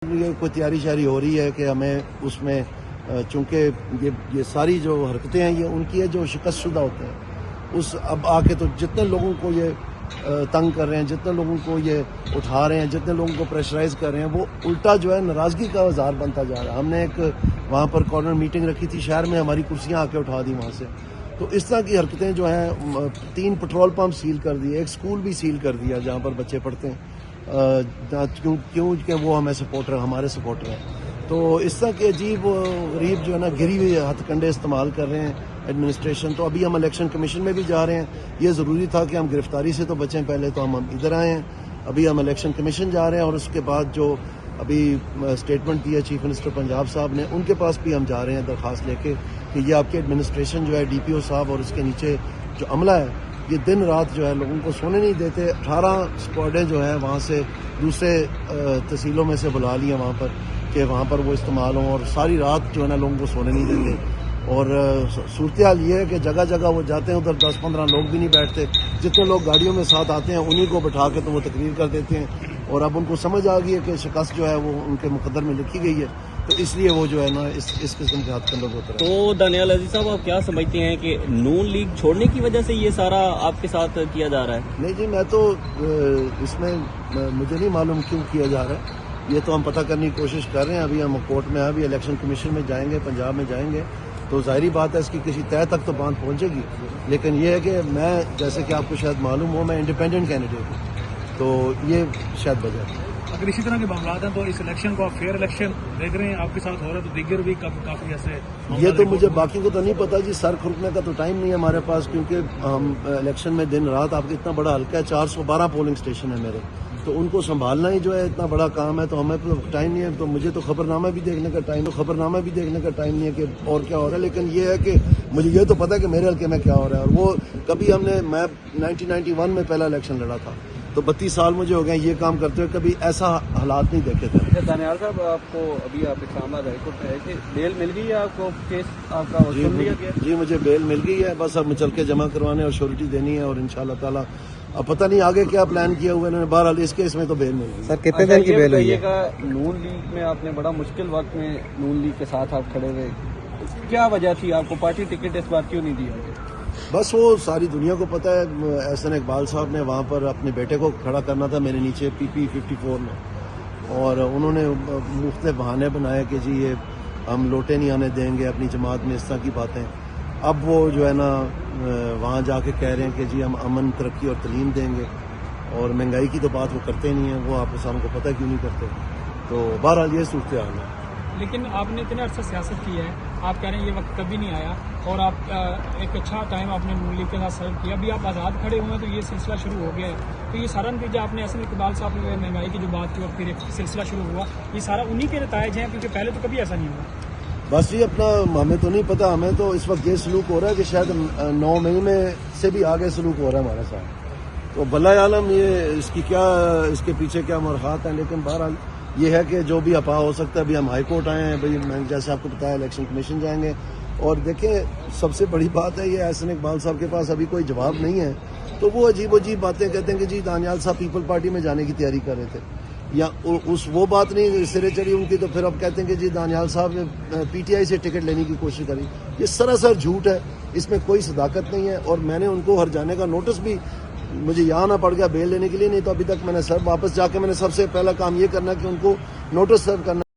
یہ کوئی تیاری شیاری ہو رہی ہے کہ ہمیں اس میں چونکہ یہ ساری جو حرکتیں ہیں یہ ان کی ہے جو شکست شدہ ہوتے ہیں. اس اب آ کے تو جتنے لوگوں کو یہ تنگ کر رہے ہیں، جتنے لوگوں کو یہ اٹھا رہے ہیں، جتنے لوگوں کو پریشرائز کر رہے ہیں، وہ الٹا جو ہے ناراضگی کا اظہار بنتا جا رہا ہے. ہم نے ایک وہاں پر کارنر میٹنگ رکھی تھی شہر میں، ہماری کرسیاں آ کے اٹھا دی وہاں سے. تو اس طرح کی حرکتیں جو ہیں 3 پٹرول پمپ سیل کر دیے، ایک سکول بھی سیل کر دیا جہاں پر بچے پڑھتے ہیں، کیوں کہ وہ ہمارے سپورٹر ہیں. تو اس طرح کے عجیب غریب جو ہے نا گری ہوئی ہتھ کنڈے استعمال کر رہے ہیں ایڈمنسٹریشن. تو ابھی ہم الیکشن کمیشن میں بھی جا رہے ہیں. یہ ضروری تھا کہ ہم گرفتاری سے تو بچیں، پہلے تو ہم ادھر آئے ہیں. ابھی ہم الیکشن کمیشن جا رہے ہیں اور اس کے بعد جو ابھی اسٹیٹمنٹ دی ہے چیف منسٹر پنجاب صاحب نے، ان کے پاس بھی ہم جا رہے ہیں درخواست لے کے کہ یہ آپ کی ایڈمنسٹریشن جو ہے ڈی پی او صاحب اور اس کے نیچے جو عملہ ہے یہ دن رات جو ہے لوگوں کو سونے نہیں دیتے. 18 اسکواڈیں جو ہیں وہاں سے دوسرے تحصیلوں میں سے بلا لی ہیں وہاں پر کہ وہاں پر وہ استعمال ہوں، اور ساری رات جو ہے نا لوگوں کو سونے نہیں دیتے. اور صورتحال یہ ہے کہ جگہ جگہ وہ جاتے ہیں، ادھر 10-15 لوگ بھی نہیں بیٹھتے. جتنے لوگ گاڑیوں میں ساتھ آتے ہیں انہی کو بٹھا کے تو وہ تقریر کر دیتے ہیں. اور اب ان کو سمجھ آ گئی ہے کہ شکست جو ہے وہ ان کے مقدر میں لکھی گئی ہے، تو اس لیے وہ جو ہے نا اس قسم کے ہاتھ کنڈوں ہوتا ہے. تو دانیال عزیز صاحب، آپ کیا سمجھتے ہیں کہ نون لیگ چھوڑنے کی وجہ سے یہ سارا آپ کے ساتھ کیا جا رہا ہے؟ نہیں جی، میں تو اس میں مجھے نہیں معلوم کیوں کیا جا رہا ہے. یہ تو ہم پتہ کرنے کی کوشش کر رہے ہیں. ابھی ہم کورٹ میں ابھی الیکشن کمیشن میں جائیں گے، پنجاب میں جائیں گے، تو ظاہری بات ہے اس کی کسی طے تک تو بات پہنچے گی. لیکن یہ ہے کہ میں، جیسے کہ آپ کو شاید معلوم ہو، میں انڈیپینڈنٹ کینڈیڈیٹ ہوں، تو یہ شاید وجہ ہے. اگر اسی طرح کے معاملات ہیں تو اس الیکشن کو آپ فیئر الیکشن دیکھ رہے ہیں آپ کے ساتھ ہو رہا ہے، تو دیگر بھی کافی ایسے یہ تو مجھے باقی کو تو نہیں پتا جی. سر کھرکنے کا تو ٹائم نہیں ہے ہمارے پاس، کیونکہ ہم الیکشن میں دن رات، آپ کا اتنا بڑا حلقہ ہے، 412 پولنگ اسٹیشن ہے میرے، تو ان کو سنبھالنا ہی جو ہے اتنا بڑا کام ہے. تو ہمیں ٹائم نہیں ہے. تو مجھے تو خبرنامہ بھی دیکھنے کا ٹائم نہیں ہے کہ اور کیا ہو رہا ہے. لیکن یہ ہے کہ مجھے یہ تو پتا ہے کہ میرے حلقے میں کیا ہو رہا ہے. اور وہ کبھی میں 1991 میں پہلا الیکشن لڑا تھا، تو 32 سال مجھے ہو گئے یہ کام کرتے ہوئے، کبھی ایسا حالات نہیں دیکھے تھے. دانیال صاحب، آپ کو ابھی آپ اسلام آباد ہائی کورٹ میں ہے کہ بیل مل گئی ہے آپ کو؟ کیس آپ کا سن لیا گیا؟ جی مجھے بیل مل گئی ہے. بس اب چل کے جمع کروانے اور شیورٹی دینی ہے، اور انشاءاللہ تعالی اب پتہ نہیں آگے کیا پلان کیا ہوا انہوں نے. بہرحال اس کیس میں تو بیل مل گئی. سر کتنے دن کی بیل ہوئی ہے؟ نون لیگ میں آپ نے بڑا مشکل وقت میں نون لیگ کے ساتھ آپ کھڑے ہوئے، کیا وجہ تھی؟ آپ کو پارٹی ٹکٹ اس بار کیوں نہیں دیا؟ بس وہ ساری دنیا کو پتہ ہے. احسن اقبال صاحب نے وہاں پر اپنے بیٹے کو کھڑا کرنا تھا میرے نیچے PP 54 میں، اور انہوں نے مختلف بہانے بنائے کہ جی یہ ہم لوٹے نہیں آنے دیں گے اپنی جماعت میں، اس طرح کی باتیں. اب وہ جو ہے نا وہاں جا کے کہہ رہے ہیں کہ جی ہم امن، ترقی اور تعلیم دیں گے، اور مہنگائی کی تو بات وہ کرتے نہیں ہیں. وہ آپ کو کو پتہ کیوں نہیں کرتے. تو بہرحال یہ صورتحال ہے. لیکن آپ نے اتنے عرصہ سیاست کی ہے، آپ کہہ رہے ہیں یہ وقت کبھی نہیں آیا، اور آپ ایک اچھا ٹائم آپ نے نون لیگ کے ساتھ سرو کیا. ابھی آپ آزاد کھڑے ہوئے ہیں تو یہ سلسلہ شروع ہو گیا ہے. تو یہ سارا نتیجہ آپ نے احسن اقبال صاحب نے مہنگائی کی جو بات کی اور پھر ایک سلسلہ شروع ہوا، یہ سارا انہی کے نتائج ہیں، کیونکہ پہلے تو کبھی ایسا نہیں ہوا. بس یہ اپنا ہمیں تو نہیں پتا. ہمیں تو اس وقت یہ سلوک ہو رہا ہے کہ شاید 9 مئی میں سے بھی آگے سلوک ہو رہا ہے ہمارے ساتھ. تو بلّہ عالم یہ اس کے پیچھے کیا مرحات ہیں. لیکن بہرحال یہ ہے کہ جو بھی افواہ ہو سکتا ہے. ابھی ہم ہائی کورٹ آئے ہیں، بھائی میں جیسے آپ کو بتایا الیکشن کمیشن جائیں گے. اور دیکھیں سب سے بڑی بات ہے یہ احسن اقبال صاحب کے پاس ابھی کوئی جواب نہیں ہے، تو وہ عجیب باتیں کہتے ہیں کہ جی دانیال صاحب پیپل پارٹی میں جانے کی تیاری کر رہے تھے، یا وہ بات نہیں سرے چڑھی ان کی. تو پھر اب کہتے ہیں کہ جی دانیال صاحب نے PTI سے ٹکٹ لینے کی کوشش کری. یہ سراسر جھوٹ ہے، اس میں کوئی صداقت نہیں ہے. اور میں نے ان کو ہر جانے کا نوٹس بھی، مجھے یہاں نہ پڑ گیا بیل لینے کے لیے، نہیں تو ابھی تک میں نے سر واپس جا کے میں نے سب سے پہلا کام یہ کرنا کہ ان کو نوٹس سرو کرنا.